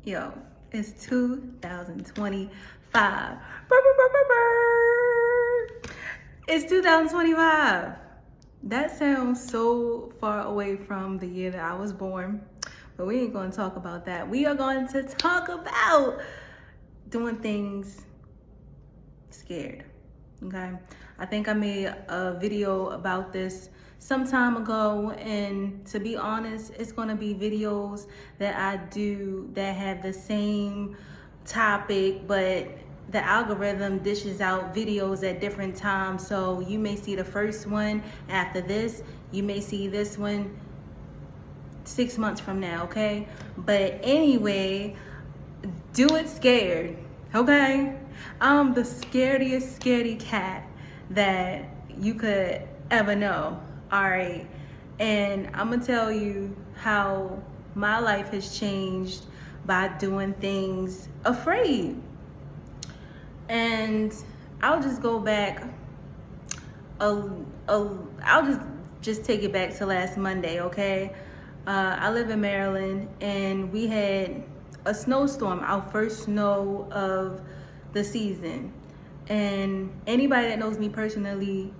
Yo, it's 2025. Brr, brr, brr, brr, brr. It's 2025. That sounds so far away from the year that I was born, but we ain't going to talk about that. We are going to talk about doing things scared. Okay, I think I made a video about this some time ago, and to be honest, it's going to be videos that I do that have the same topic, but the algorithm dishes out videos at different times. So you may see the first one after this, you may see this one 6 months from now. Okay, but anyway, do it scared. Okay, I'm the scariest scaredy cat that you could ever know. All right, and I'm gonna tell you how my life has changed by doing things afraid. And I'll just go back I'll just take it back to last Monday. Okay, I live in Maryland, and we had a snowstorm, our first snow of the season. And anybody that knows me personally,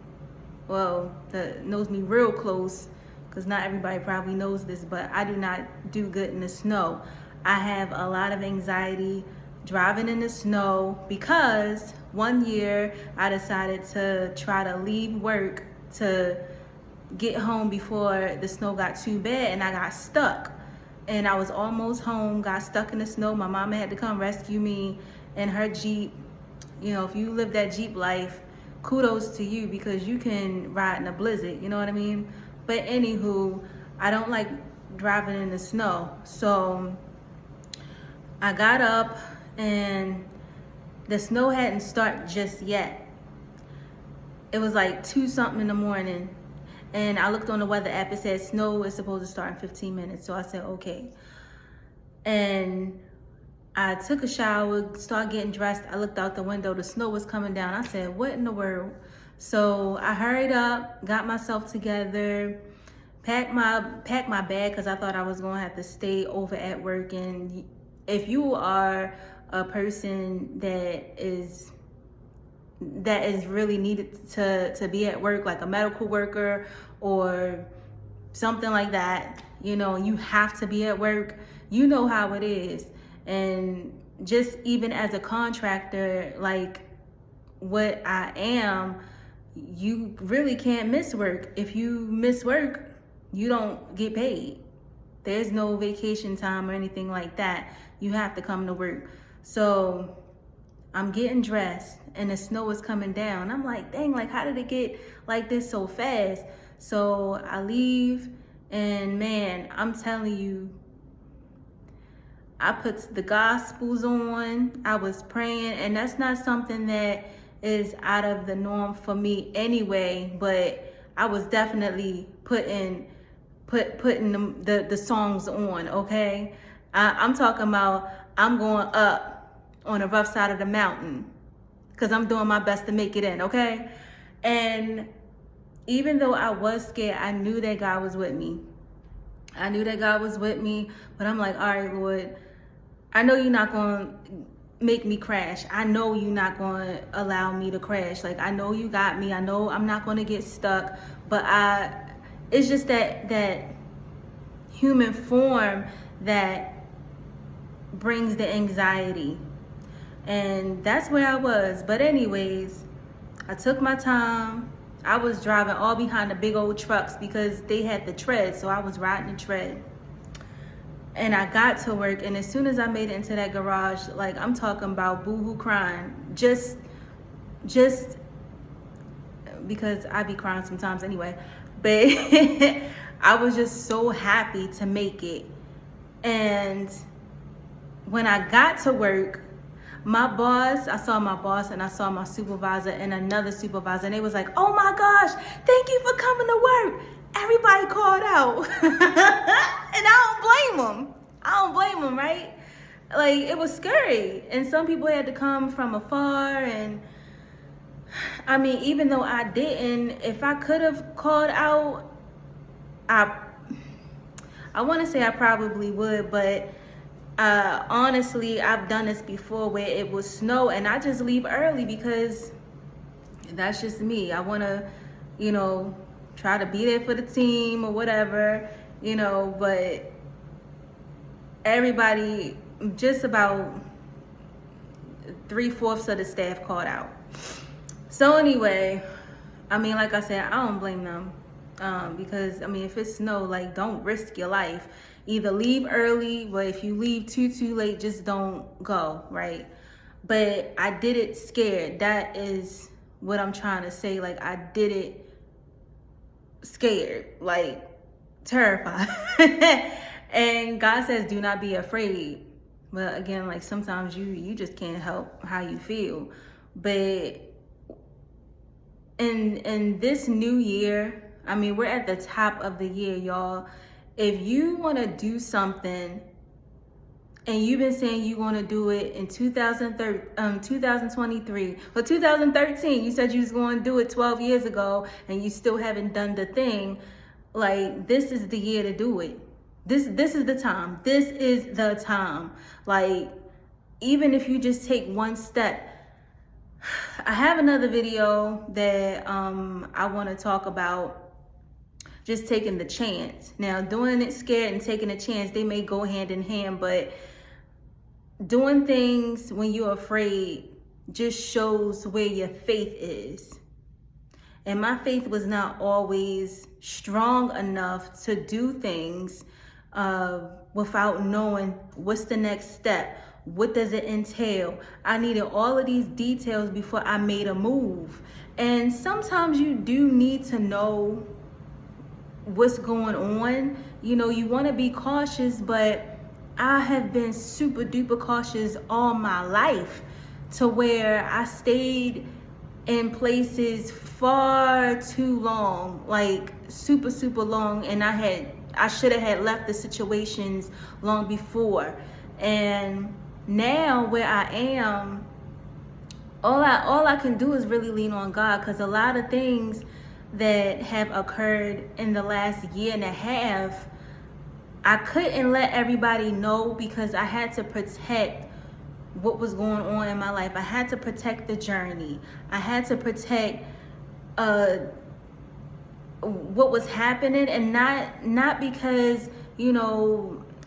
well, that knows me real close, because not everybody probably knows this, but I do not do good in the snow. I have a lot of anxiety driving in the snow, because one year I decided to try to leave work to get home before the snow got too bad, and I got stuck. And I was almost home, got stuck in the snow. My mama had to come rescue me in her Jeep. You know, if you live that Jeep life, kudos to you, because you can ride in a blizzard, you know what I mean? But anywho, I don't like driving in the snow. So I got up, and the snow hadn't started just yet. It was like 2 something in the morning. And I looked on the weather app, it said snow is supposed to start in 15 minutes. So I said, okay. And I took a shower, started getting dressed. I looked out the window, the snow was coming down. I said, what in the world? So I hurried up, got myself together, packed my bag, because I thought I was gonna have to stay over at work. And if you are a person that is really needed to be at work, like a medical worker or something like that, you know, you have to be at work, you know how it is. And just even as a contractor, like what I am, you really can't miss work. If you miss work, you don't get paid. There's no vacation time or anything like that. You have to come to work. So I'm getting dressed, and the snow is coming down. I'm like, dang, like how did it get like this so fast? So I leave, and man, I'm telling you, I put the gospels on, I was praying, and that's not something that is out of the norm for me anyway, but I was definitely putting the songs on. Okay, I'm talking about, I'm going up on the rough side of the mountain, because I'm doing my best to make it in. Okay, and even though I was scared, I knew that God was with me. I knew that God was with me, but I'm like, all right, Lord, I know you're not going to make me crash. I know you're not going to allow me to crash. Like, I know you got me. I know I'm not going to get stuck, but it's just that human form that brings the anxiety. And that's where I was. But anyways, I took my time. I was driving all behind the big old trucks, because they had the tread, so I was riding the tread. And I got to work, and as soon as I made it into that garage, like, I'm talking about boohoo crying, just because I be crying sometimes anyway. But I was just so happy to make it. And when I got to work, I saw my boss, and I saw my supervisor and another supervisor, and they was like, oh my gosh, thank you for coming to work. Everybody called out. And I don't blame them, right? Like, it was scary. And some people had to come from afar. And I mean, even though I didn't, if I could have called out, I want to say I probably would, but Honestly, I've done this before where it will snow and I just leave early because that's just me. I want to, try to be there for the team or whatever, but everybody, just about 3/4 of the staff called out. So anyway, like I said, I don't blame them. Because if it's snow, like, don't risk your life. Either leave early, but if you leave too late, just don't go, right? But I did it scared. That is what I'm trying to say. Like, I did it scared, like terrified. And God says, do not be afraid. But again, like, sometimes you just can't help how you feel. But in this new year, we're at the top of the year, y'all. If you want to do something and you've been saying you want to do it in 2023 or 2013, you said you was going to do it 12 years ago and you still haven't done the thing, like, this is the year to do it. This is the time. This is the time. Like, even if you just take one step. I have another video that I want to talk about, just taking the chance. Now, doing it scared and taking a chance, they may go hand in hand, but doing things when you're afraid just shows where your faith is. And my faith was not always strong enough to do things without knowing what's the next step. What does it entail? I needed all of these details before I made a move. And sometimes you do need to know what's going on. You want to be cautious, but I have been super duper cautious all my life, to where I stayed in places far too long, like super long, and I should have had left the situations long before. And now where I am, all I can do is really lean on God, because a lot of things that have occurred in the last year and a half, I couldn't let everybody know, because I had to protect what was going on in my life. I had to protect the journey. I had to protect what was happening, and not because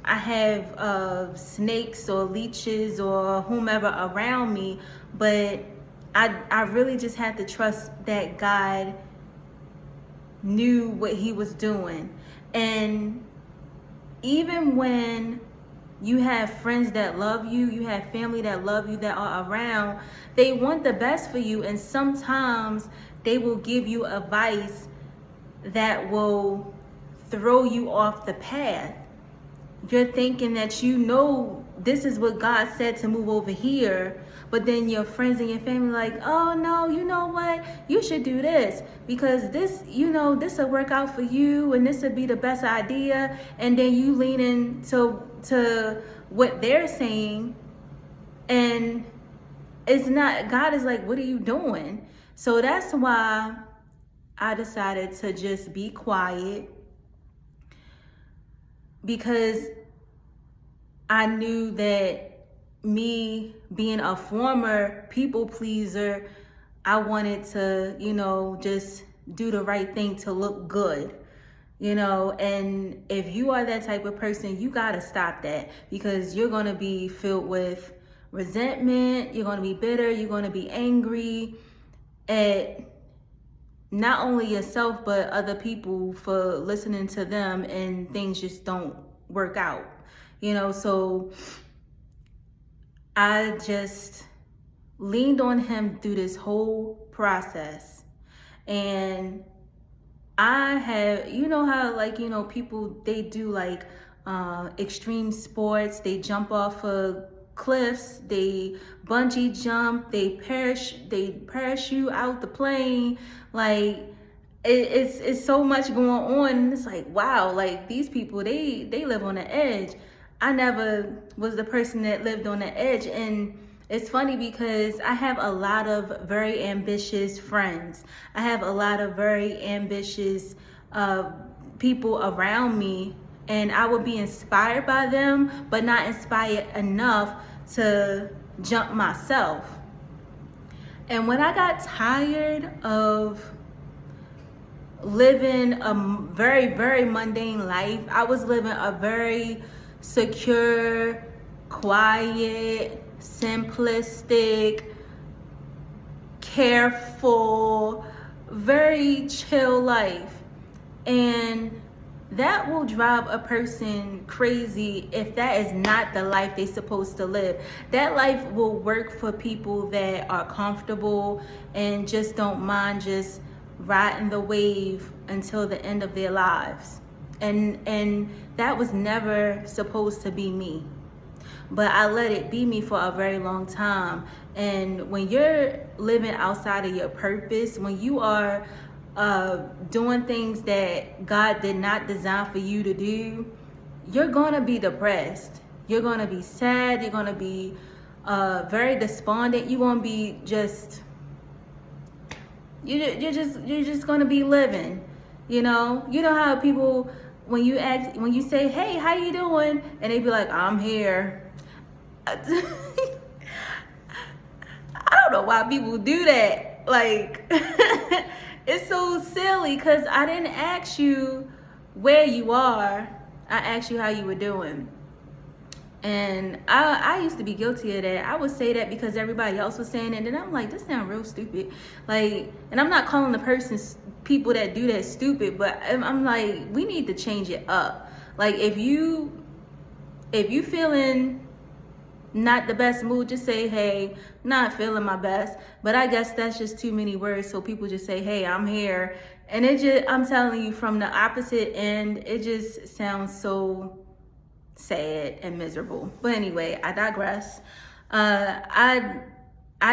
I have snakes or leeches or whomever around me, but I really just had to trust that God knew what he was doing. And even when you have friends that love you, you have family that love you, that are around, they want the best for you, and sometimes they will give you advice that will throw you off the path. You're thinking that this is what God said to move over here, but then your friends and your family like, oh no, you know what? You should do this, because this will work out for you, and this would be the best idea. And then you lean into what they're saying, and it's not. God is like, what are you doing? So that's why I decided to just be quiet, because I knew that me being a former people pleaser, I wanted to, just do the right thing to look good, and if you are that type of person, you got to stop that, because you're going to be filled with resentment. You're going to be bitter. You're going to be angry at not only yourself, but other people for listening to them, and things just don't work out, so I just leaned on him through this whole process. And I have, how, people, they do extreme sports, they jump off of cliffs, they bungee jump, they parachute out the plane. Like, it's so much going on, and it's like, wow, like, these people, they live on the edge. I never was the person that lived on the edge. And it's funny, because I have a lot of very ambitious friends. I have a lot of very ambitious people around me, and I would be inspired by them, but not inspired enough to jump myself. And when I got tired of living a very, very mundane life, I was living a very secure, quiet, simplistic, careful, very chill life. And that will drive a person crazy if that is not the life they're supposed to live. That life will work for people that are comfortable and just don't mind just riding the wave until the end of their lives. And that was never supposed to be me. But I let it be me for a very long time. And when you're living outside of your purpose, when you are doing things that God did not design for you to do, you're gonna be depressed. You're gonna be sad. You're gonna be very despondent. You're gonna be just, you're just gonna be living. You know how people, when you say, hey, how you doing? And they be like, I'm here. I don't know why people do that. Like, it's so silly, because I didn't ask you where you are. I asked you how you were doing. And I used to be guilty of that. I would say that because everybody else was saying it, and I'm like, this sounds real stupid. Like, and I'm not calling the people that do that stupid, but I'm like, we need to change it up. Like, if you feeling not the best mood, just say, hey, not feeling my best. But I guess that's just too many words, so people just say, hey, I'm here. And I'm telling you, from the opposite end, it just sounds so sad and miserable. But anyway, I digress. I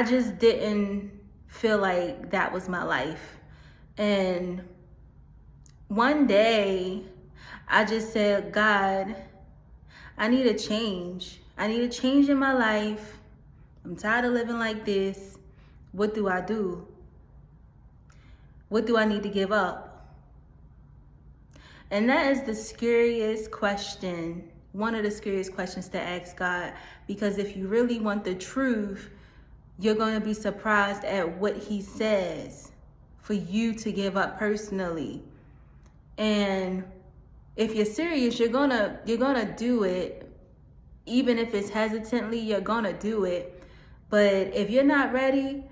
just didn't feel like that was my life. And one day I just said, God, I need a change. I need a change in my life. I'm tired of living like this. What do I do? What do I need to give up? And that is the scariest question, one of the scariest questions to ask God, because if you really want the truth, you're going to be surprised at what he says for you to give up personally. And if you're serious, you're gonna do it. Even if it's hesitantly, you're gonna do it. But if you're not ready,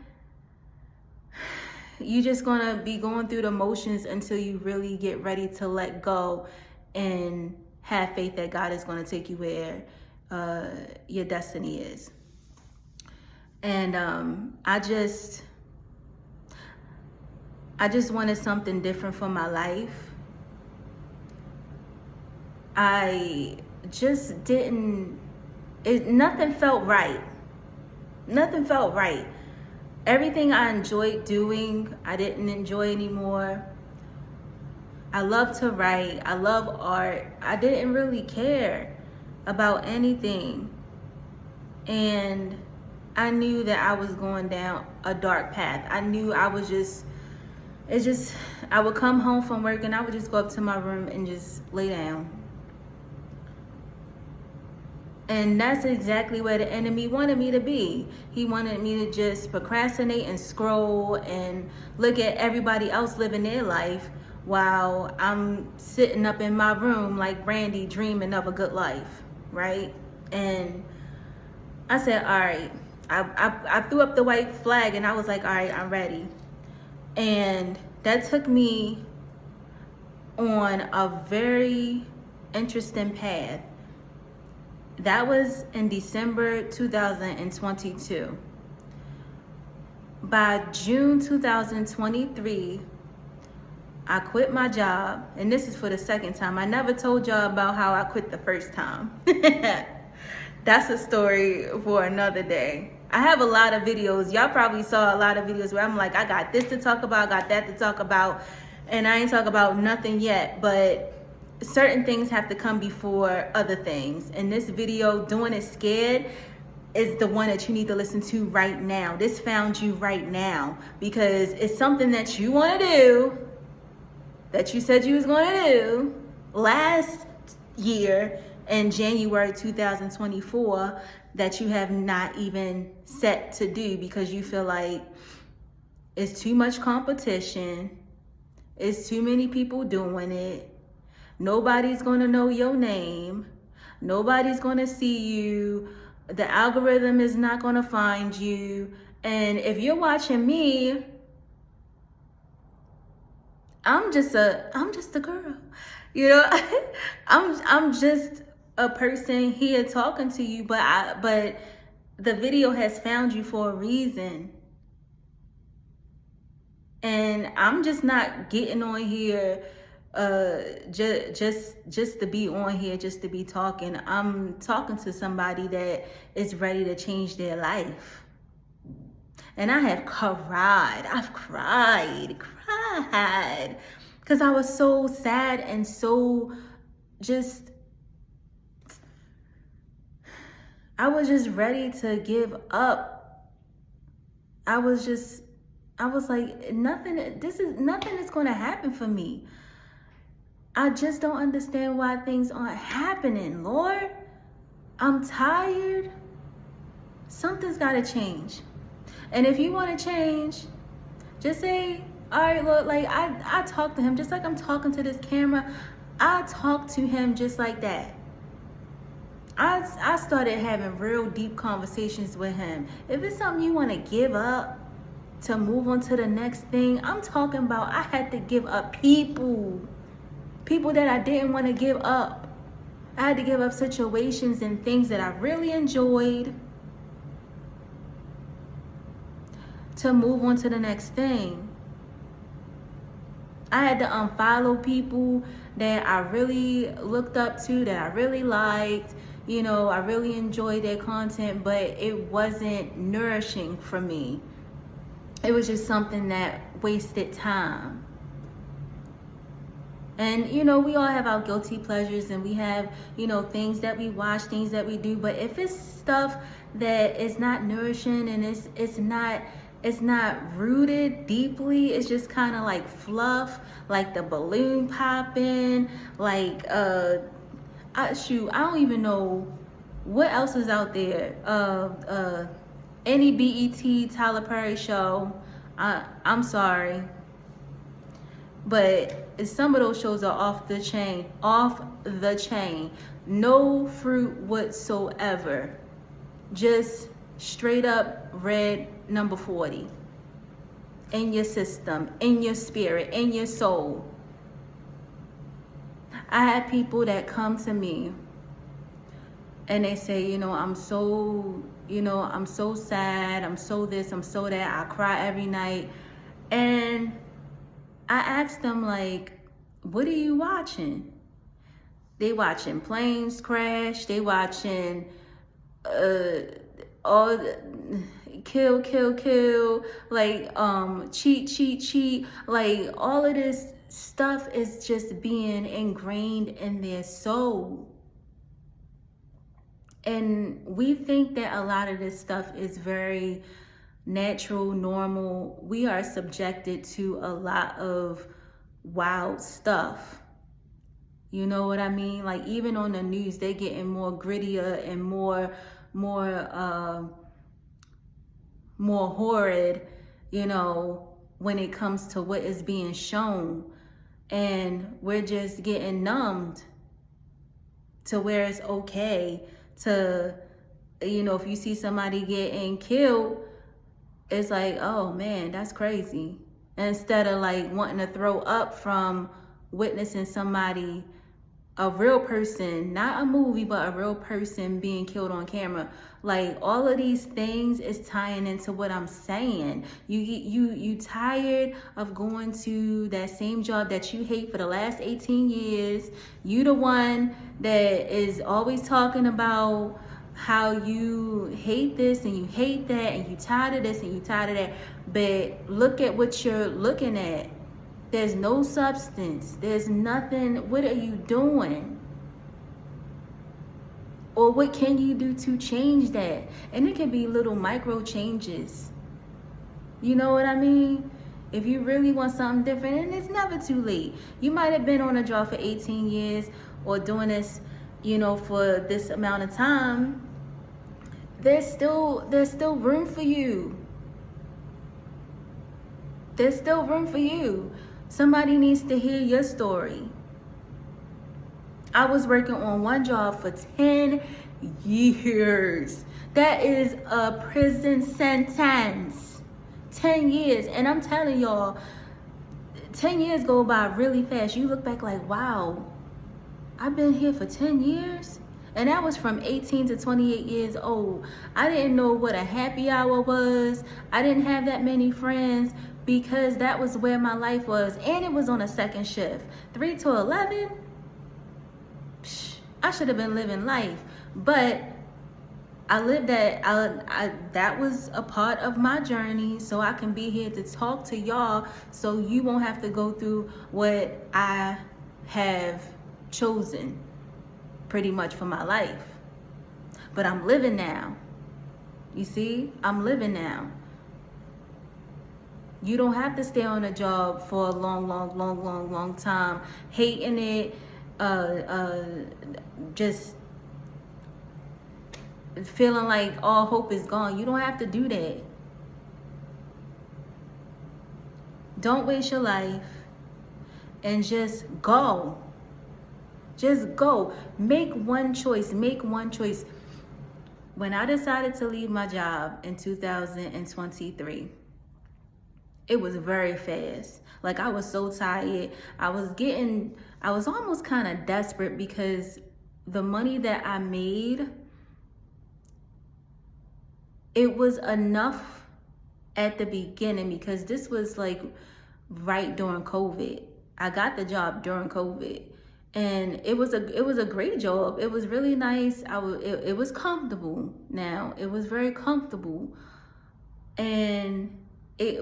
you're just gonna be going through the motions until you really get ready to let go and have faith that God is gonna take you where your destiny is. And I just wanted something different for my life. I just nothing felt right. Nothing felt right. Everything I enjoyed doing, I didn't enjoy anymore. I love to write. I love art. I didn't really care about anything. And I knew that I was going down a dark path. I knew I would come home from work and I would just go up to my room and just lay down. And that's exactly where the enemy wanted me to be. He wanted me to just procrastinate and scroll and look at everybody else living their life while I'm sitting up in my room like Brandy dreaming of a good life, right? And I said, all right. I threw up the white flag and I was like, all right, I'm ready. And that took me on a very interesting path. That was in December 2022. By June 2023, I quit my job. And this is for the second time. I never told y'all about how I quit the first time. That's a story for another day. I have a lot of videos. Y'all probably saw a lot of videos where I'm like, I got this to talk about, I got that to talk about, and I ain't talk about nothing yet. But certain things have to come before other things. And this video, Doing It Scared, is the one that you need to listen to right now. This found you right now because it's something that you want to do, that you said you was going to do last year in January 2024 that you have not even set to do because you feel like it's too much competition, it's too many people doing it, nobody's gonna know your name, nobody's gonna see you, the algorithm is not gonna find you. And if you're watching me, I'm just a girl, you know. I'm just a person here talking to you, but the video has found you for a reason. And I'm just not getting on here just to be on here, just to be talking. I'm talking to somebody that is ready to change their life. And I have cried. I've cried. Because I was so sad and so just, I was just ready to give up. I was like, nothing is going to happen for me. I just don't understand why things aren't happening, Lord. I'm tired. Something's got to change. And if you want to change, just say, all right, Lord, like I talk to him just like I'm talking to this camera. I talk to him just like that. I started having real deep conversations with him. If it's something you want to give up to move on to the next thing, I'm talking about I had to give up people that I didn't want to give up. I had to give up situations and things that I really enjoyed to move on to the next thing. I had to unfollow people that I really looked up to, that I really liked. You know, I really enjoyed their content, but it wasn't nourishing for me. It was just something that wasted time. And, you know, we all have our guilty pleasures and we have, you know, things that we watch, things that we do. But if it's stuff that is not nourishing and it's not rooted deeply, it's just kind of like fluff, like the balloon popping, like, I don't even know what else is out there. Any BET Tyler Perry show, I'm sorry, but some of those shows are off the chain, no fruit whatsoever, just straight up red number 40 in your system, in your spirit, in your soul. I had people that come to me and they say, you know, I'm so sad, I'm so this, I'm so that, I cry every night. And I asked them, like, what are you watching? They watching planes crash, they watching all kill, like cheat, like all of this stuff is just being ingrained in their soul. And we think that a lot of this stuff is very natural, normal. We are subjected to a lot of wild stuff. You know what I mean? Like even on the news, they're getting more grittier and more horrid, you know, when it comes to what is being shown. And we're just getting numbed to where it's okay to, you know, if you see somebody getting killed, it's like, oh man, that's crazy. Instead of like wanting to throw up from witnessing somebody, a real person, not a movie, but a real person being killed on camera. Like all of these things is tying into what I'm saying. You tired of going to that same job that you hate for the last 18 years. You the one that is always talking about how you hate this and you hate that and you tired of this and you tired of that. But look at what you're looking at. There's no substance. There's nothing. What are you doing? Or what can you do to change that? And it can be little micro changes. You know what I mean? If you really want something different, and it's never too late. You might have been on a job for 18 years or doing this, you know, for this amount of time, there's still room for you. There's still room for you. Somebody needs to hear your story. I was working on one job for 10 years. That is a prison sentence. 10 years. And I'm telling y'all, 10 years go by really fast. You look back like, wow, I've been here for 10 years. And that was from 18 to 28 years old. I didn't know what a happy hour was. I didn't have that many friends because that was where my life was. And it was on a second shift. 3 to 11. I should have been living life. But I lived that. That was a part of my journey, so I can be here to talk to y'all so you won't have to go through what I have chosen pretty much for my life. But I'm living now. You see, I'm living now. You don't have to stay on a job for a long time, hating it, just feeling like all hope is gone. You don't have to do that. Don't waste your life and just go. Just go. Make one choice. Make one choice. When I decided to leave my job in 2023, it was very fast. Like, I was so tired. I was almost kind of desperate because the money that I made, it was enough at the beginning because this was like right during COVID. I got the job during COVID, and it was a great job. It was really nice. It was comfortable. Now it was very comfortable, and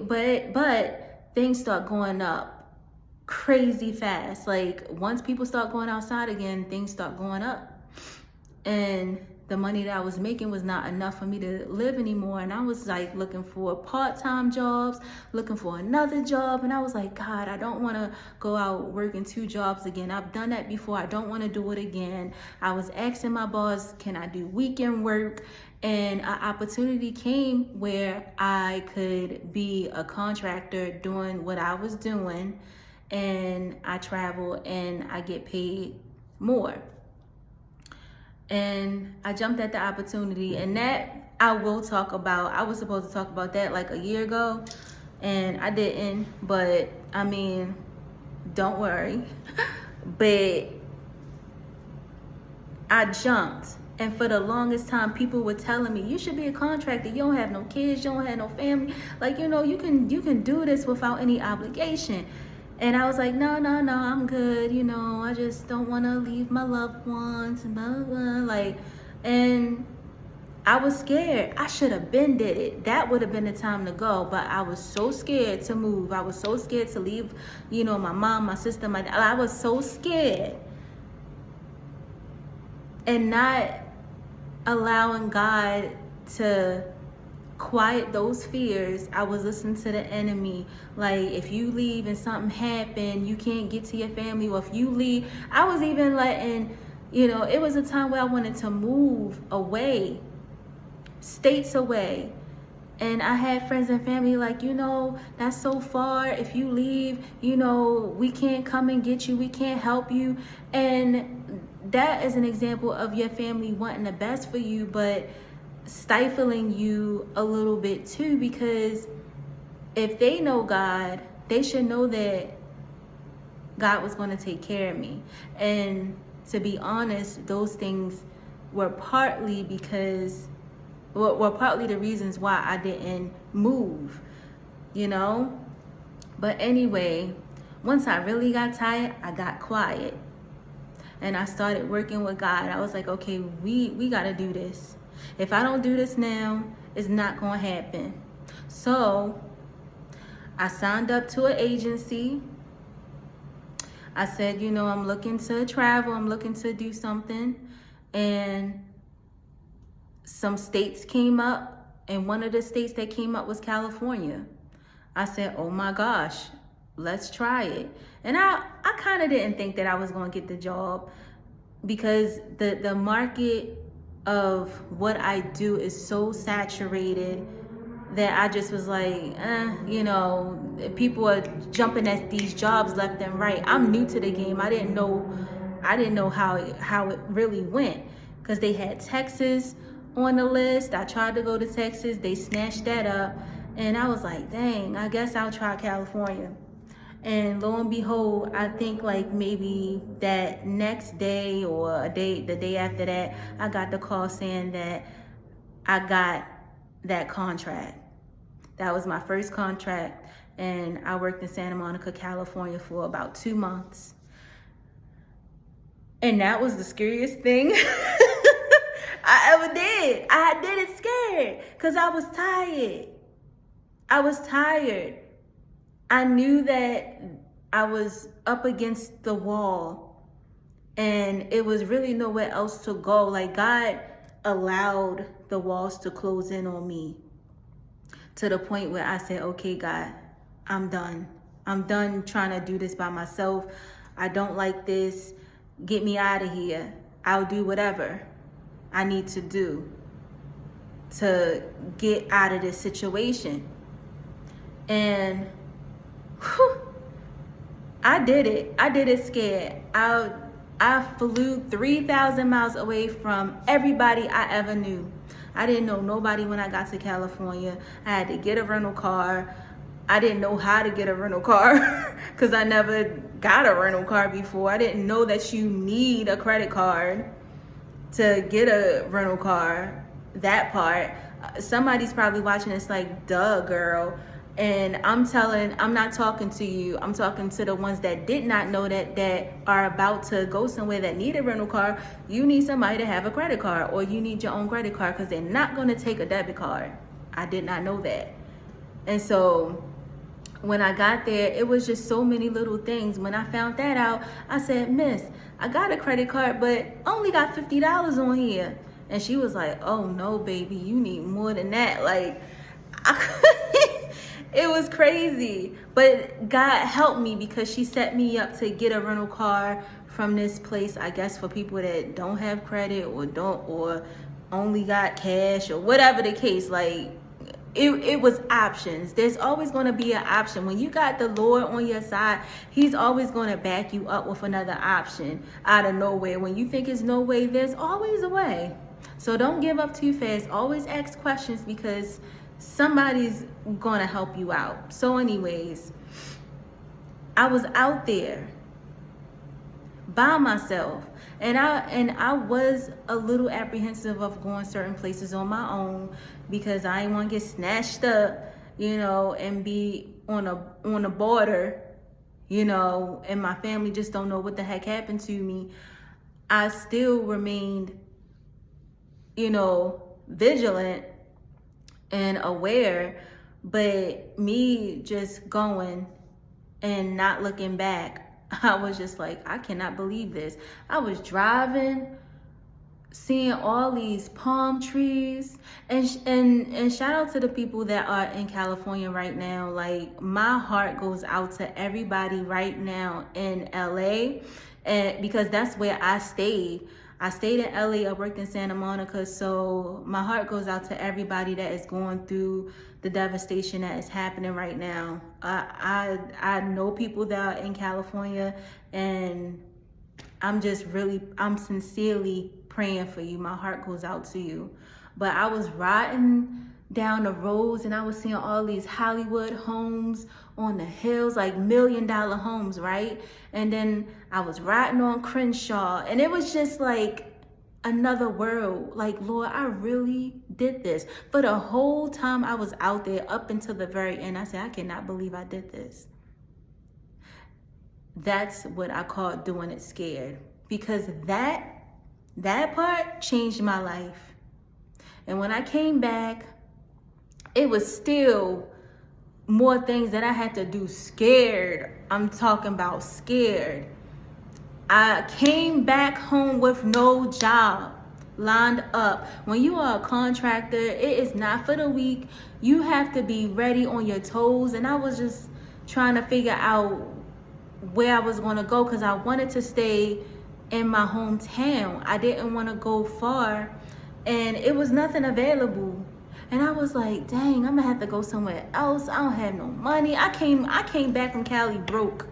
but things start going up crazy fast. Like, once people start going outside again, things start going up, and the money that I was making was not enough for me to live anymore. And I was like looking for part-time jobs, looking for another job. And I was like, God, I don't want to go out working 2 jobs again. I've done that before. I don't want to do it again. I was asking my boss, can I do weekend work? And an opportunity came where I could be a contractor doing what I was doing. And I travel and I get paid more. And I jumped at the opportunity, and that I will talk about. I was supposed to talk about that like a year ago, and I didn't. But I mean, don't worry. But I jumped, and for the longest time, people were telling me, you should be a contractor. You don't have no kids. You don't have no family. Like, you know, you can do this without any obligation. And I was like, no, I'm good. You know, I just don't want to leave my loved ones and blah, blah, blah. Like, and I was scared. I should have been did it. That would have been the time to go. But I was so scared to move. I was so scared to leave, you know, my mom, my sister, I was so scared. And not allowing God to quiet those fears. I was listening to the enemy. Like, if you leave and something happen, you can't get to your family. Or if you leave, I was even letting, you know, it was a time where I wanted to move away, states away. And I had friends and family like, you know, that's so far. If you leave, you know, we can't come and get you. We can't help you. And that is an example of your family wanting the best for you, but stifling you a little bit too, because if they know God, they should know that God was going to take care of me. And to be honest, those things were partly the reasons why I didn't move, you know. But anyway, once I really got tired, I got quiet and I started working with God. I was like, okay, we got to do this. If I don't do this now, it's not going to happen. So I signed up to an agency. I said, you know, I'm looking to travel. I'm looking to do something. And some states came up. And one of the states that came up was California. I said, oh my gosh, let's try it. And I kind of didn't think that I was going to get the job. because the market of what I do is so saturated that I just was like, people are jumping at these jobs left and right. I'm new to the game. I didn't know how it really went, because they had Texas on the list. I tried to go to Texas. They snatched that up. And I was like, dang, I guess I'll try California. And lo and behold, I think like maybe that next day or the day after that, I got the call saying that I got that contract. That was my first contract, and I worked in Santa Monica, California for about 2 months. And that was the scariest thing I ever did. I did it scared because I was tired. I knew that I was up against the wall and it was really nowhere else to go. Like, God allowed the walls to close in on me to the point where I said, okay, God, I'm done. I'm done trying to do this by myself. I don't like this. Get me out of here. I'll do whatever I need to do to get out of this situation. And I did it. I did it scared. I flew 3,000 miles away from everybody I ever knew. I didn't know nobody when I got to California. I had to get a rental car. I didn't know how to get a rental car because I never got a rental car before. I didn't know that you need a credit card to get a rental car. That part. Somebody's probably watching this like, duh, girl. And I'm not talking to you. I'm talking to the ones that did not know that are about to go somewhere that need a rental car. You need somebody to have a credit card, or you need your own credit card, because they're not going to take a debit card. I did not know that. And so when I got there, it was just so many little things. When I found that out, I said, Miss, I got a credit card, but only got $50 on here. And she was like, oh no, baby, you need more than that. Like, it was crazy, but God helped me because she set me up to get a rental car from this place, I guess, for people that don't have credit or only got cash or whatever the case. Like, it was options. There's always going to be an option. When you got the Lord on your side, he's always going to back you up with another option out of nowhere. When you think there's no way, there's always a way. So don't give up too fast. Always ask questions, because somebody's gonna help you out. So anyways, I was out there by myself, and I was a little apprehensive of going certain places on my own, because I didn't want to get snatched up, and be on a border, and my family just don't know what the heck happened to me. I still remained, vigilant and aware, but me just going and not looking back, I was just like, I cannot believe this. I was driving, seeing all these palm trees, and shout out to the people that are in California right now. Like, my heart goes out to everybody right now in LA, and because that's where I stayed. I stayed in LA, I worked in Santa Monica, so my heart goes out to everybody that is going through the devastation that is happening right now. I know people that are in California, and I'm sincerely praying for you. My heart goes out to you. But I was riding down the roads, and I was seeing all these Hollywood homes on the hills, like $1 million homes, right? And then I was riding on Crenshaw, and it was just like another world. Like, Lord, I really did this. For the whole time I was out there up until the very end, I said, I cannot believe I did this. That's what I call doing it scared, because that part changed my life. And when I came back, it was still more things that I had to do scared. I'm talking about scared. I came back home with no job lined up. When you are a contractor, it is not for the weak. You have to be ready on your toes. And I was just trying to figure out where I was going to go, because I wanted to stay in my hometown. I didn't want to go far, and it was nothing available. And I was like, dang, I'm gonna have to go somewhere else. I don't have no money. I came back from Cali broke.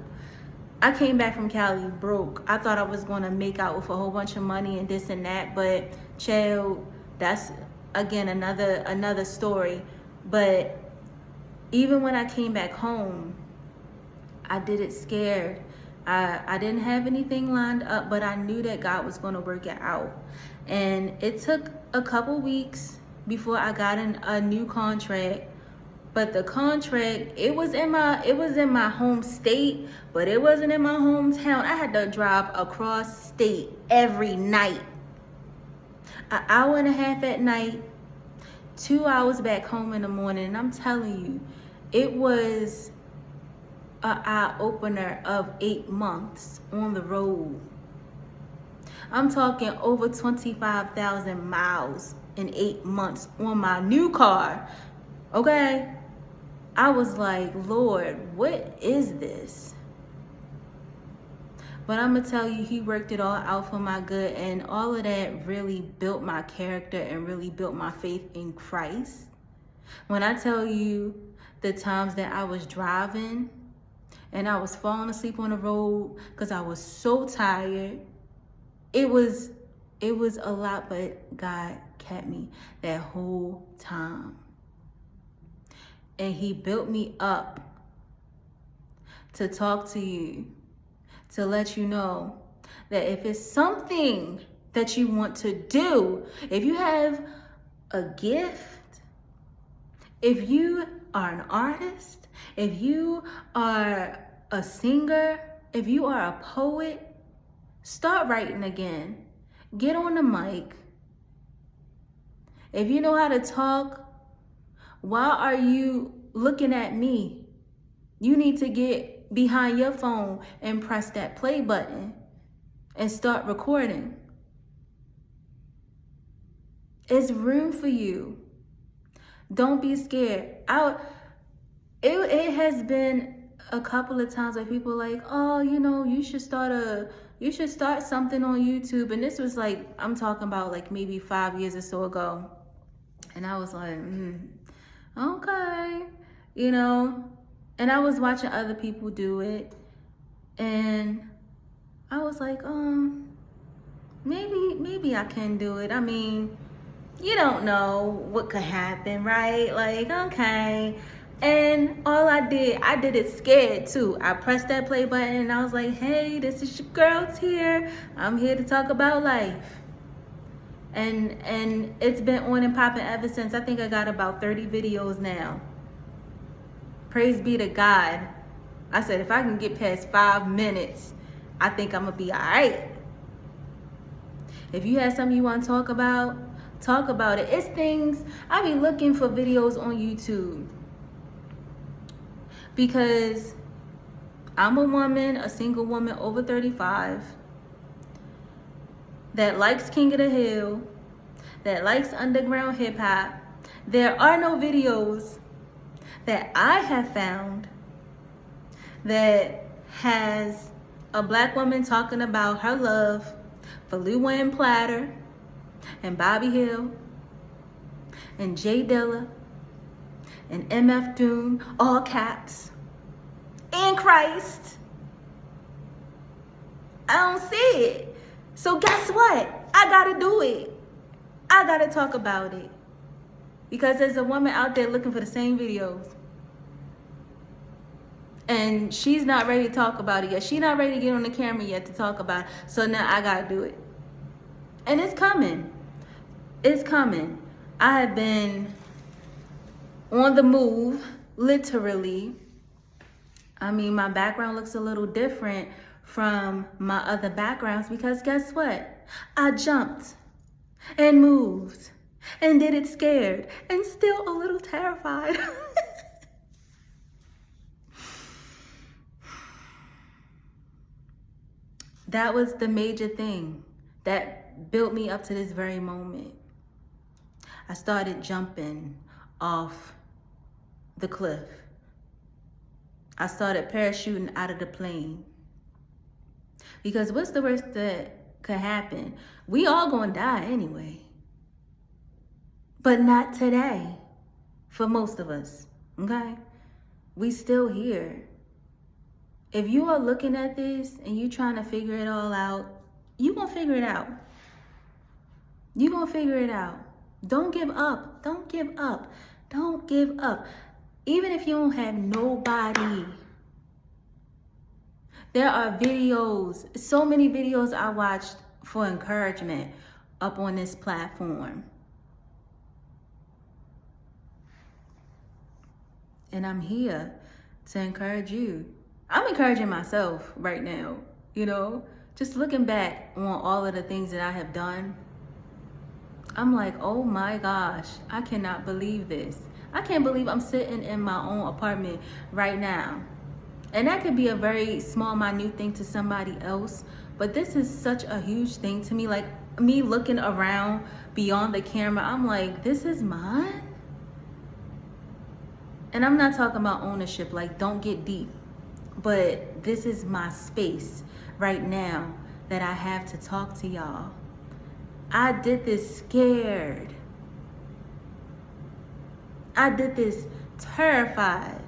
I came back from Cali broke. I thought I was gonna make out with a whole bunch of money and this and that, but child, that's again another story. But even when I came back home, I did it scared. I didn't have anything lined up, but I knew that God was going to work it out. And it took a couple weeks before I got a new contract. But the contract, it was in my home state, but it wasn't in my hometown. I had to drive across state every night. An hour and a half at night, 2 hours back home in the morning. And I'm telling you, it was an eye-opener of 8 months on the road. I'm talking over 25,000 miles in 8 months on my new car, okay? I was like, Lord, what is this? But I'm going to tell you, he worked it all out for my good, and all of that really built my character and really built my faith in Christ. When I tell you the times that I was driving and I was falling asleep on the road because I was so tired, it was a lot, but God kept me that whole time. And he built me up to talk to you, to let you know that if it's something that you want to do, if you have a gift, if you are an artist, if you are a singer, if you are a poet, start writing again. Get on the mic. If you know how to talk, why are you looking at me? You need to get behind your phone and press that play button and start recording. It's room for you. Don't be scared. It has been a couple of times where people are like, oh, you should start something on YouTube. And this was like, I'm talking about like maybe 5 years or so ago. And I was like, okay, and I was watching other people do it. And I was like, maybe I can do it. I mean, you don't know what could happen, right? Like, okay. And all I did it scared too. I pressed that play button and I was like, hey, this is your girl Tier. I'm here to talk about life. And it's been on and popping ever since. I think I got about 30 videos now. Praise be to God. I said, if I can get past 5 minutes, I think I'm gonna be all right. If you have something you want to talk about it. It's things, I be looking for videos on YouTube because I'm a woman, a single woman over 35 that likes King of the Hill, that likes underground hip hop. There are no videos that I have found that has a black woman talking about her love for Lil Wayne Platter and Bobby Hill and Jay Dilla and MF Doom, all caps, and Christ. I don't see it. So guess what? I gotta do it. I gotta talk about it. Because there's a woman out there looking for the same videos. And she's not ready to talk about it yet. She's not ready to get on the camera yet to talk about it. So now I gotta do it. And it's coming. It's coming. I have been on the move, literally. I mean, my background looks a little different from my other backgrounds because guess what? I jumped and moved and did it scared and still a little terrified. That was the major thing that built me up to this very moment. I started jumping off the cliff. I started parachuting out of the plane. Because what's the worst that could happen. We all gonna die anyway. But not today. For most of us, okay? We still here. If you are looking at this and you trying to figure it all out, you gonna figure it out. You gonna figure it out. Don't give up. Don't give up. Don't give up. Even if you don't have nobody. There are videos, so many videos I watched for encouragement up on this platform. And I'm here to encourage you. I'm encouraging myself right now, you know, just looking back on all of the things that I have done. I'm like, oh my gosh, I cannot believe this. I can't believe I'm sitting in my own apartment right now. And that could be a very small, minute thing to somebody else, but this is such a huge thing to me. Like me looking around beyond the camera, I'm like, this is mine? And I'm not talking about ownership, like don't get deep. But this is my space right now that I have to talk to y'all. I did this scared. I did this terrified.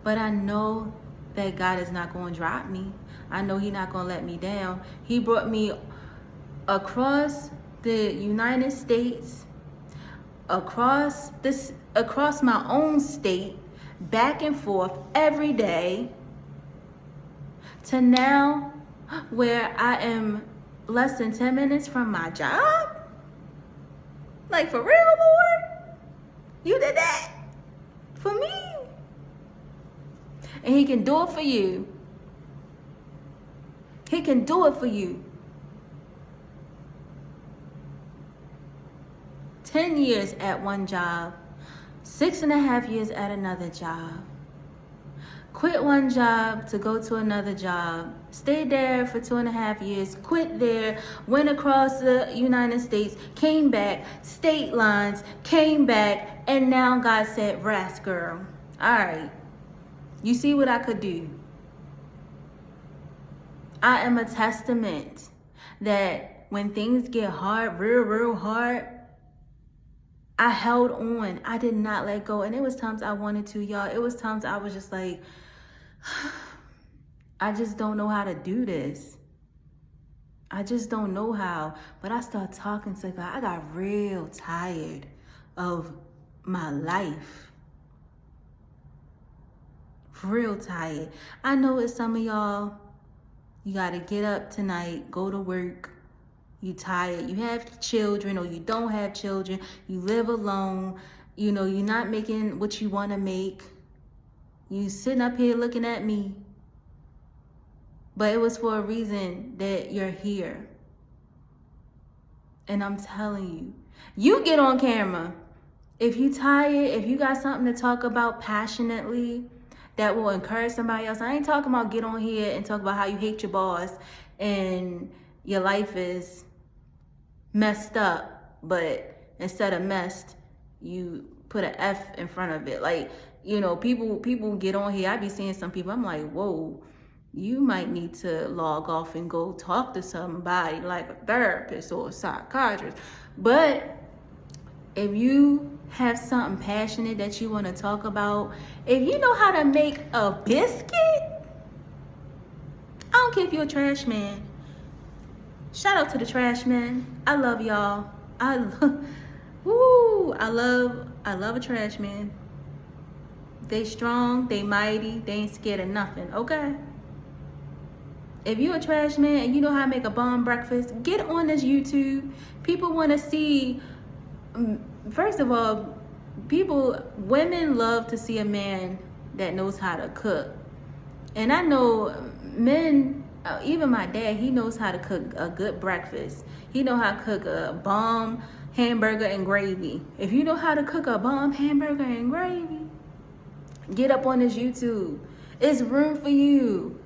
But I know that God is not going to drop me. I know He's not going to let me down. He brought me across the United States, across my own state, back and forth every day, to now where I am less than 10 minutes from my job. Like, for real, Lord? You did that for me? And He can do it for you. He can do it for you. 10 years at one job, 6.5 years at another job. Quit one job to go to another job. Stayed there for 2.5 years. Quit there. Went across the United States. Came back. State lines. Came back. And now God said, rest, girl. All right. You see what I could do? I am a testament that when things get hard, real hard, I held on. I did not let go. And it was times I wanted to, y'all. It was times I was just like, I just don't know how to do this. I just don't know how. But I started talking to God. I got real tired of my life. Real tired. I know it's some of y'all, you got to get up tonight, go to work. You tired, you have children or you don't have children, you live alone, you know, you're not making what you want to make. You sitting up here looking at me. But it was for a reason that you're here. And I'm telling you, you get on camera. If you tired, if you got something to talk about passionately that will encourage somebody else. I ain't talking about get on here and talk about how you hate your boss and your life is messed up, but instead of messed, you put an F in front of it. Like, you know, people get on here. I be seeing some people, I'm like, whoa, you might need to log off and go talk to somebody like a therapist or a psychiatrist. But if you have something passionate that you want to talk about, if you know how to make a biscuit, I don't care if you're a trash man. Shout out to the trash man. I love y'all. I love a trash man. They strong, they mighty, they ain't scared of nothing, okay? If you a trash man and you know how to make a bomb breakfast, get on this YouTube. People want to see, first of all, women love to see a man that knows how to cook. And I know men, even my dad, he knows how to cook a good breakfast. He know how to cook a bomb hamburger and gravy. If you know how to cook a bomb hamburger and gravy, get up on this YouTube. It's room for you.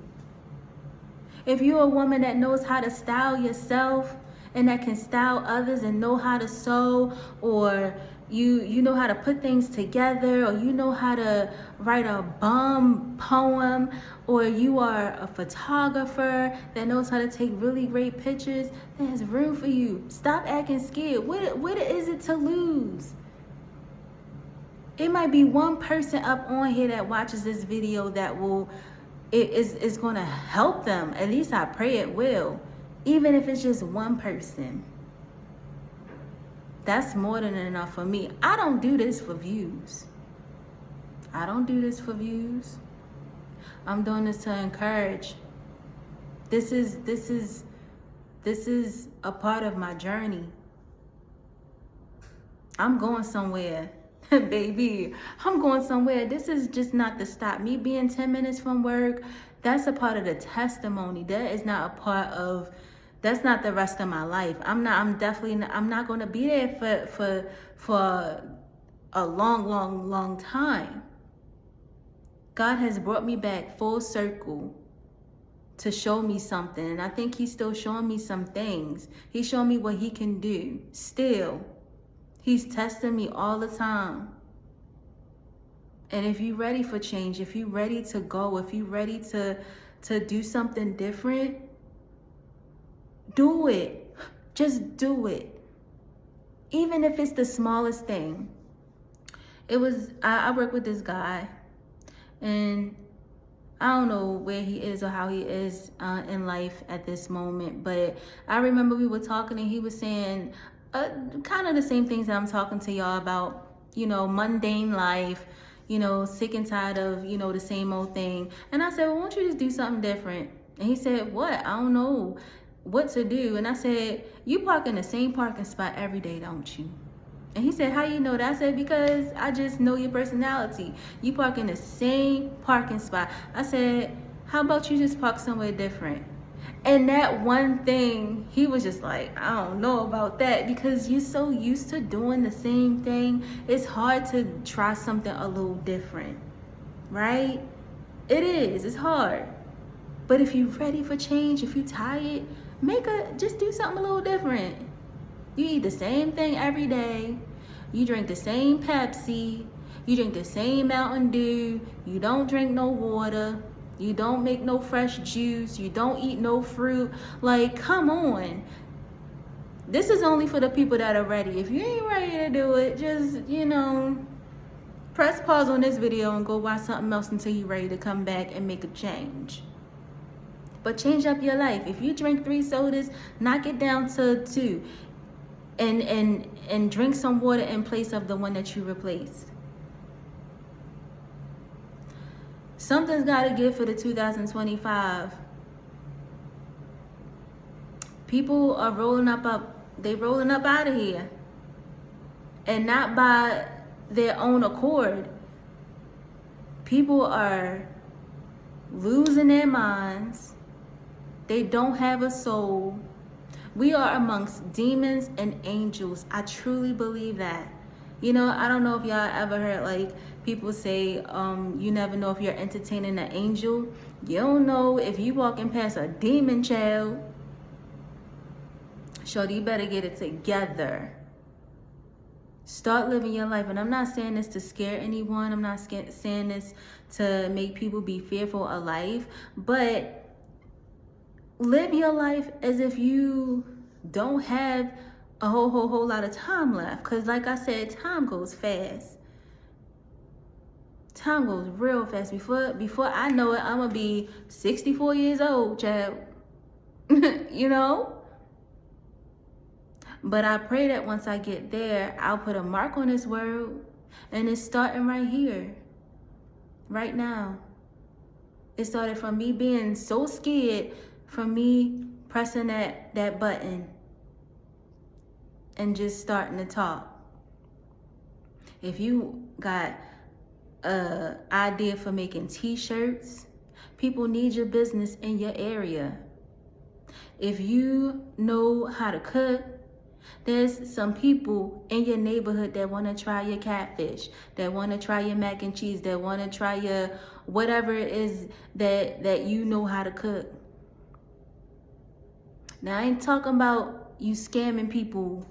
If you're a woman that knows how to style yourself and that can style others and know how to sew, or you know how to put things together, or you know how to write a bomb poem, or you are a photographer that knows how to take really great pictures, there's room for you. Stop acting scared. What is it to lose? It might be one person up on here that watches this video that is going to help them. At least I pray it will. Even if it's just one person. That's more than enough for me. I don't do this for views. I don't do this for views. I'm doing this to encourage. This is a part of my journey. I'm going somewhere. Baby, I'm going somewhere. This is just not the stop. Me being 10 minutes from work, that's a part of the testimony. That is not a part of, that's not the rest of my life. I'm not going to be there for a long time. God has brought me back full circle to show me something. And I think he's still showing me some things. He's showing me what he can do still. He's testing me all the time. And if you're ready for change, if you're ready to go, if you're ready to do something different, do it. Just do it. Even if it's the smallest thing. I work with this guy, and I don't know where he is or how he is in life at this moment, but I remember we were talking and he was saying kind of the same things that I'm talking to y'all about, mundane life, sick and tired of, the same old thing. And I said, well, why don't you just do something different? And he said, what? I don't know what to do. And I said, you park in the same parking spot every day, don't you? And he said, how you know that? I said, because I just know your personality. You park in the same parking spot. I said, how about you just park somewhere different? And that one thing, he was just like, I don't know about that, because you're so used to doing the same thing. It's hard to try something a little different, right? It is. It's hard. But if you're ready for change, if you're tired, just do something a little different. You eat the same thing every day. You drink the same Pepsi. You drink the same Mountain Dew. You don't drink no water. You don't make no fresh juice. You don't eat no fruit. Like, come on. This is only for the people that are ready. If you ain't ready to do it, just, press pause on this video and go watch something else until you're ready to come back and make a change. But change up your life. If you drink 3 sodas, knock it down to 2. And drink some water in place of the one that you replaced. Something's got to give for the 2025. People are rolling up out of here. And not by their own accord. People are losing their minds. They don't have a soul. We are amongst demons and angels. I truly believe that. I don't know if y'all ever heard people say, you never know if you're entertaining an angel. You don't know if you walking past a demon child. Shorty, you better get it together. Start living your life. And I'm not saying this to scare anyone. I'm not saying this to make people be fearful of life. But live your life as if you don't have a whole lot of time left. Because like I said, time goes fast. Time goes real fast. Before I know it, I'm going to be 64 years old, child. But I pray that once I get there, I'll put a mark on this world. And it's starting right here. Right now. It started from me being so scared, from me pressing that button and just starting to talk. If you got an idea for making t-shirts, people need your business in your area. If you know how to cook, there's some people in your neighborhood that want to try your catfish, that want to try your mac and cheese, that want to try your whatever it is that you know how to cook. Now, I ain't talking about you scamming people,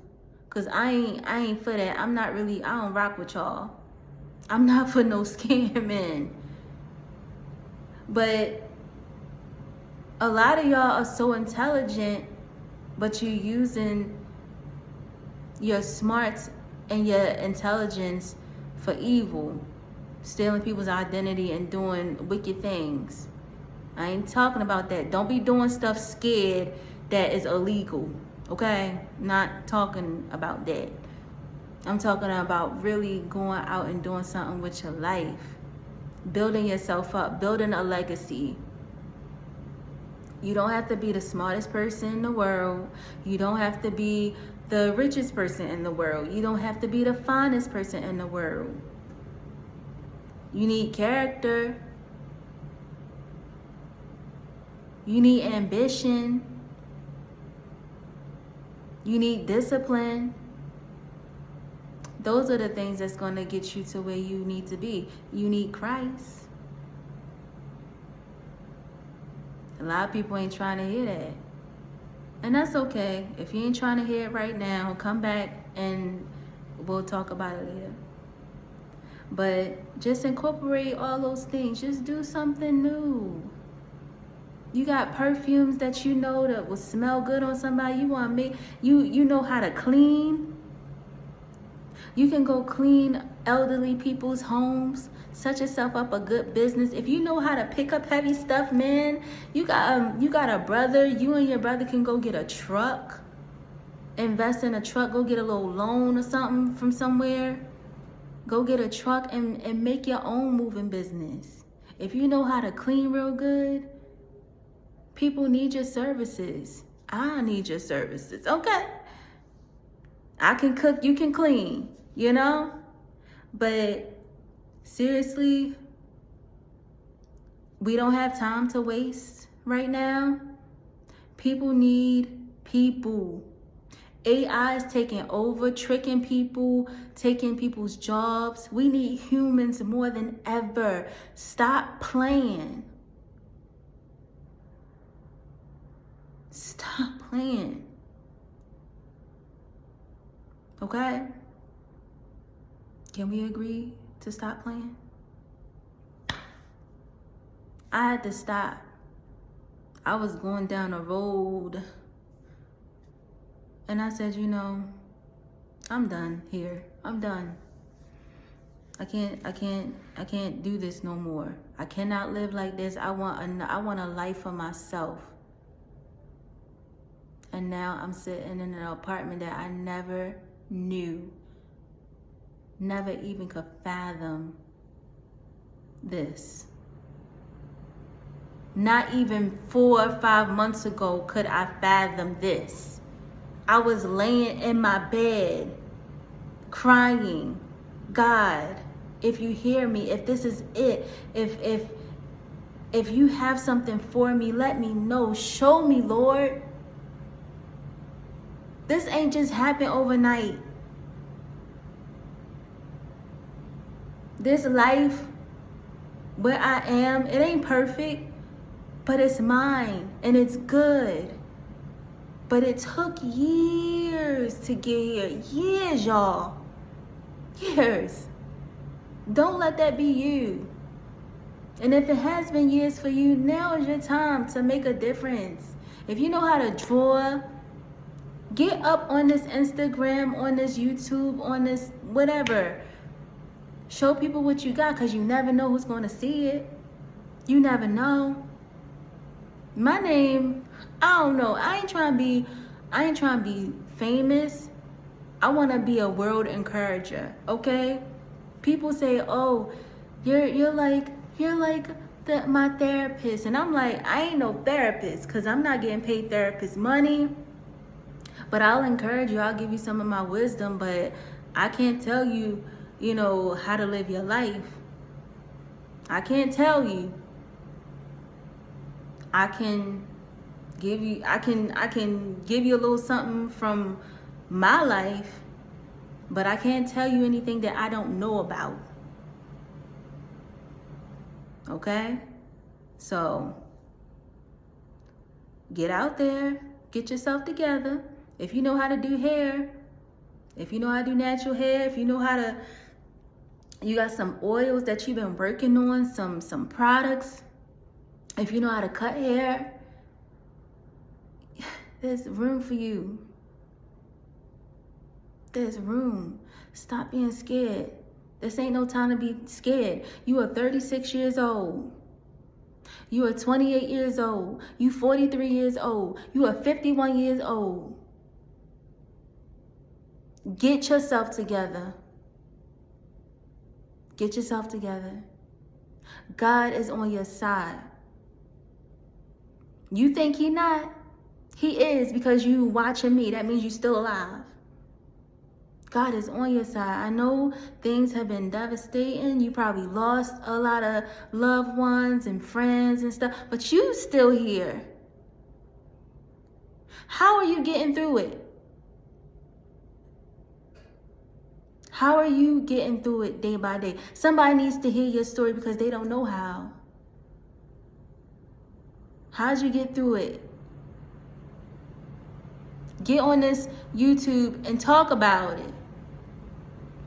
cause I ain't for that. I don't rock with y'all. I'm not for no scamming. But a lot of y'all are so intelligent, but you're using your smarts and your intelligence for evil, stealing people's identity and doing wicked things. I ain't talking about that. Don't be doing stuff scared that is illegal, okay? Not talking about that. I'm talking about really going out and doing something with your life, building yourself up, building a legacy. You don't have to be the smartest person in the world. You don't have to be the richest person in the world. You don't have to be the finest person in the world. You need character. You need ambition. You need discipline. Those are the things that's going to get you to where you need to be. You need Christ. A lot of people ain't trying to hear that. And that's okay. If you ain't trying to hear it right now, come back and we'll talk about it later. But just incorporate all those things. Just do something new. You got perfumes that you know that will smell good on somebody. You want to make, you know how to clean. You can go clean elderly people's homes. Set yourself up a good business. If you know how to pick up heavy stuff, man, you got a brother. You and your brother can go get a truck. Invest in a truck. Go get a little loan or something from somewhere. Go get a truck and make your own moving business. If you know how to clean real good, people need your services. I need your services. Okay. I can cook, you can clean, you know? But seriously, we don't have time to waste right now. People need people. AI is taking over, tricking people, taking people's jobs. We need humans more than ever. Stop playing. Stop playing. Okay? Can we agree to stop playing? I had to stop. I was going down a road and I said, you know, I'm done here. I'm done. I can't do this no more. I cannot live like this. I want a life for myself. And now I'm sitting in an apartment that I never knew, never even could fathom this. Not even 4 or 5 months ago could I fathom this. I was laying in my bed, crying, God, if you hear me, if this is it, if you have something for me, let me know. Show me, Lord. This ain't just happened overnight. This life where I am, it ain't perfect, but it's mine and it's good. But it took years to get here. Years, y'all. Years. Don't let that be you. And if it has been years for you, now is your time to make a difference. If you know how to draw, get up on this Instagram, on this YouTube, on this whatever. Show people what you got, because you never know who's going to see it. You never know. My name, I don't know. I ain't trying to be famous. I want to be a world encourager, okay? People say, "Oh, you're like my therapist." And I'm like, I ain't no therapist, because I'm not getting paid therapist money. But I'll encourage you. I'll give you some of my wisdom, but I can't tell you, you know, how to live your life. I can't tell you. I can give you a little something from my life, but I can't tell you anything that I don't know about. Okay? So get out there, get yourself together. If you know how to do hair, if you know how to do natural hair, if you know how to, you got some oils that you've been working on, some products, if you know how to cut hair, there's room for you. There's room. Stop being scared. This ain't no time to be scared. You are 36 years old. You are 28 years old. You 43 years old. You are 51 years old. Get yourself together. Get yourself together. God is on your side. You think He not? He is, because you watching me. That means you still alive. God is on your side. I know things have been devastating. You probably lost a lot of loved ones and friends and stuff, but you still here. How are you getting through it? How are you getting through it day by day? Somebody needs to hear your story because they don't know how. How'd you get through it? Get on this YouTube and talk about it.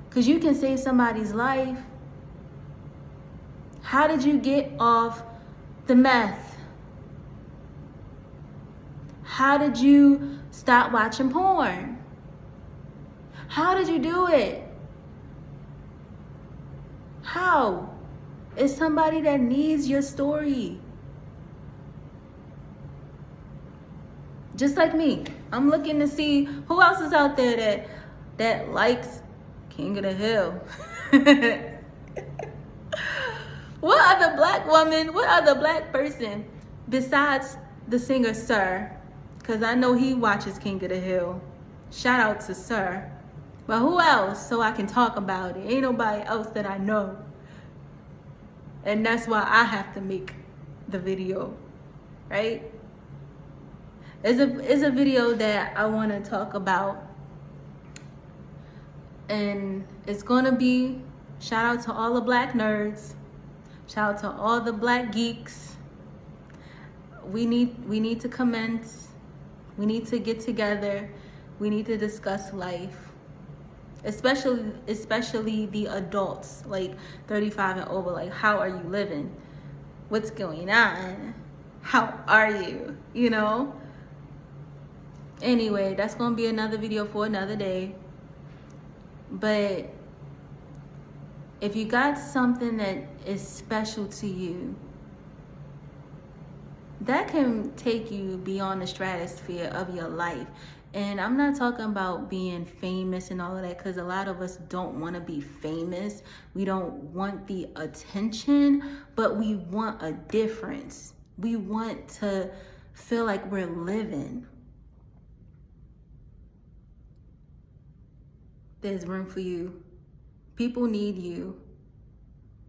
Because you can save somebody's life. How did you get off the meth? How did you stop watching porn? How did you do it? How? It's somebody that needs your story. Just like me. I'm looking to see who else is out there that likes King of the Hill. What other black woman, what other black person besides the singer Sir? Because I know he watches King of the Hill. Shout out to Sir. But who else so I can talk about it? Ain't nobody else that I know. And that's why I have to make the video, right? It's a video that I want to talk about. And it's going to be, shout out to all the black nerds. Shout out to all the black geeks. We need to commence. We need to get together. We need to discuss life. Especially the adults, like 35 and over. Like, how are you living? What's going on? How are you? You know? Anyway, that's going to be another video for another day. But if you got something that is special to you, that can take you beyond the stratosphere of your life. And I'm not talking about being famous and all of that, because a lot of us don't want to be famous. We don't want the attention, but we want a difference. We want to feel like we're living. There's room for you. People need you.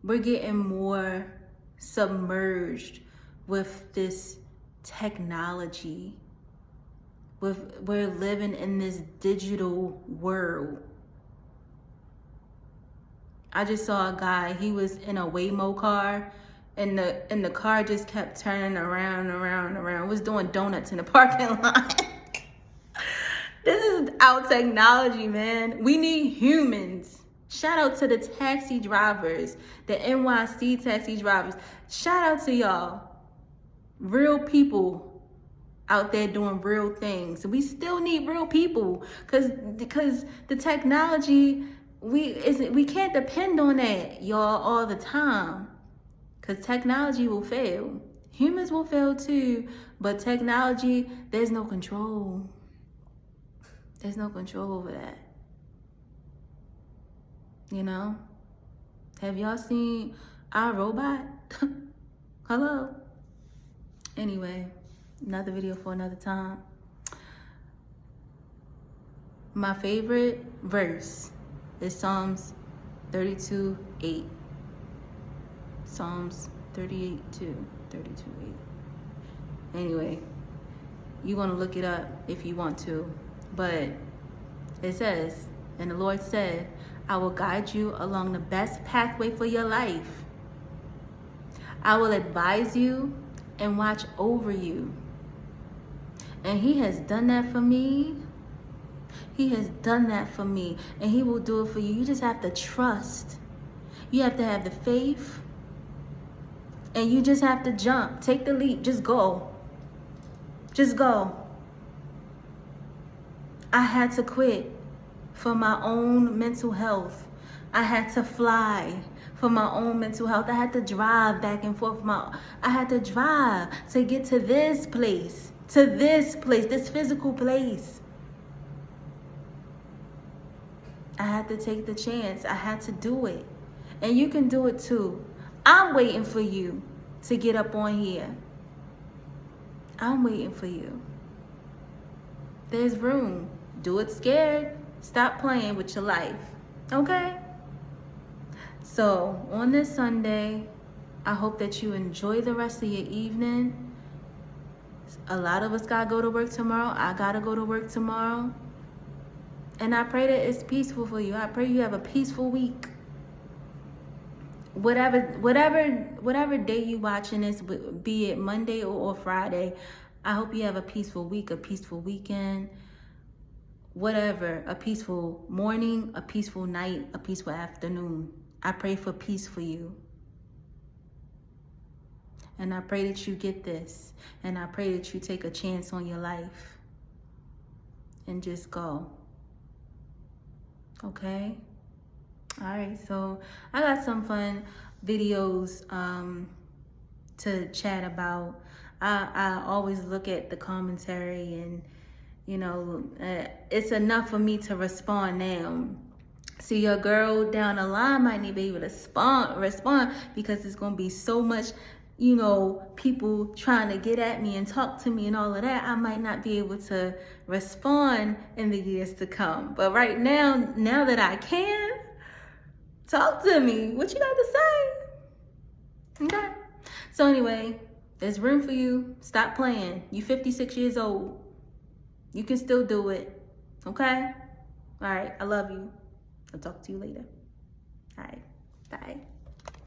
We're getting more submerged with this technology. We're living in this digital world. I just saw a guy, he was in a Waymo car, and the car just kept turning around, was doing donuts in the parking lot. This is our technology, man. We need humans. Shout out to the taxi drivers, the NYC taxi drivers. Shout out to y'all. Real people out there doing real things. We still need real people because the technology, we can't depend on that, y'all, all the time, because technology will fail. Humans will fail too, but technology, there's no control. There's no control over that. You know? Have y'all seen iRobot? Hello? Anyway, another video for another time. My favorite verse is Psalms 32:8. Psalms 38:2, 32:8. Anyway, you're going to look it up if you want to. But it says, and the Lord said, I will guide you along the best pathway for your life. I will advise you and watch over you. And He has done that for me He has done that for me, and he will do it for you. You just have to trust. You have to have the faith, and you just have to jump. Take the leap. Just go. Just go. I had to quit for my own mental health. I had to fly for my own mental health. I had to drive back and forth. I had to drive to get to this place, this physical place. I had to take the chance. I had to do it. And you can do it too. I'm waiting for you to get up on here. I'm waiting for you. There's room. Do it scared. Stop playing with your life. Okay? So, on this Sunday, I hope that you enjoy the rest of your evening. A lot of us gotta go to work tomorrow. I gotta go to work tomorrow. And I pray that it's peaceful for you. I pray you have a peaceful week. Whatever day you watching this, be it Monday or Friday, I hope you have a peaceful week, a peaceful weekend, whatever, a peaceful morning, a peaceful night, a peaceful afternoon. I pray for peace for you. And I pray that you get this. And I pray that you take a chance on your life and just go. Okay? All right, so I got some fun videos to chat about. I always look at the commentary, and you know, it's enough for me to respond now. See, your girl down the line might not be able to respond because it's gonna be so much, you know, people trying to get at me and talk to me and all of that. I might not be able to respond in the years to come. But right now that I can, talk to me. What you got to say? Okay. So anyway, there's room for you. Stop playing. You 56 years old. You can still do it. Okay? All right. I love you. I'll talk to you later. All right.